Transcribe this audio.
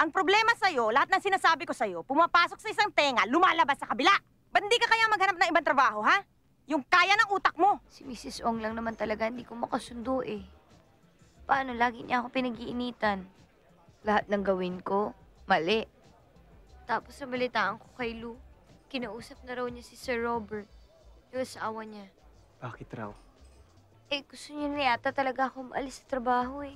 Ang problema sa'yo, lahat ng sinasabi ko sa'yo, pumapasok sa isang tenga, lumalabas sa kabila. Ba't hindi ka kaya maghanap ng ibang trabaho, ha? Yung kaya ng utak mo. Si Mrs. Ong lang naman talaga, hindi ko makasundo eh. Paano lagi niya ako pinag-iinitan? Lahat ng gawin ko, mali. Tapos nabalitaan ko kay Lou, kinausap na raw niya si Sir Robert, yung asawa niya. Bakit raw? Eh, gusto niya na yata talaga ako maalis sa trabaho eh.